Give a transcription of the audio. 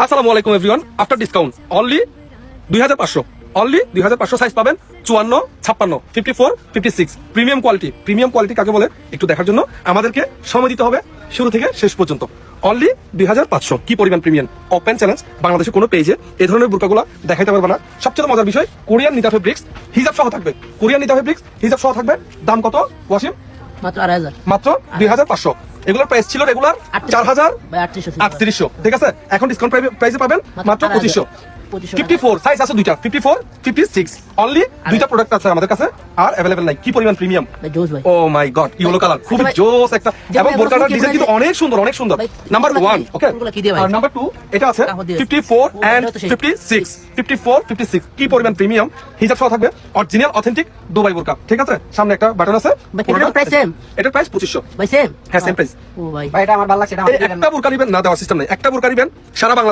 আসসালামু আলাইকুম everyone. After discount only 2500, only 2500 size পাবেন 54, 56, 54, 56 প্রিমিয়াম কোয়ালিটি। প্রিমিয়াম কোয়ালিটি কাকে বলে একটু দেখার জন্য আমাদেরকে সময় দিতে হবে শুরু থেকে শেষ পর্যন্ত। অনলি 2500, কি পরিমাণ প্রিমিয়াম। ওপেন চ্যালেঞ্জ, বাংলাদেশে কোনো পেজে এই ধরনের বুরকাগুলো দেখাইতে পারবে না। সবচেয়ে মজার বিষয়, কোরিয়ান নিতা ফেব্রিক্স হিজাব সহ থাকবে। কোরিয়ান নিতা ফেব্রিক্স হিজাব সহ থাকবে। দাম কত ওয়াসিম? মাত্র 2500, মাত্র 2500। এগুলোর প্রাইস ছিল রেগুলার 4000 ঠিক আছে, এখন ডিসকাউন্ট প্রাইসে পাবেন মাত্র 2500। 54 সাইজ আছে দুইটা, 54, 56 অনলি দুইটা প্রোডাক্ট আছে আমাদের কাছে, আর अवेलेबल নাই। কি পরিমাণ প্রিমিয়াম, ও মাই গড। ইয়েলো কালার খুবই জোস একটা, এবং বোরকাটার ডিজাইন কিন্তু অনেক সুন্দর, অনেক সুন্দর। নাম্বার 1 ওকে, আর নাম্বার 2 এটা আছে 54 এন্ড 56, 54, 56 কি পরিমাণ প্রিমিয়াম। হিজাব সহ থাকবে, অরিজিনাল অথেন্টিক দুবাই বোরকা। ঠিক আছে, সামনে একটা বাটন আছে। এটার প্রাইস সেম, এটার প্রাইস 2500 ভাই সেম। হ্যাঁ সেম প্রাইস। ও ভাই ভাই এটা আমার ভালো লাগছে, এটা আমার একটা বোরকা নিবেন না, দেওয়ার সিস্টেম নাই। একটা বোরকা নিবেন সারা বাংলা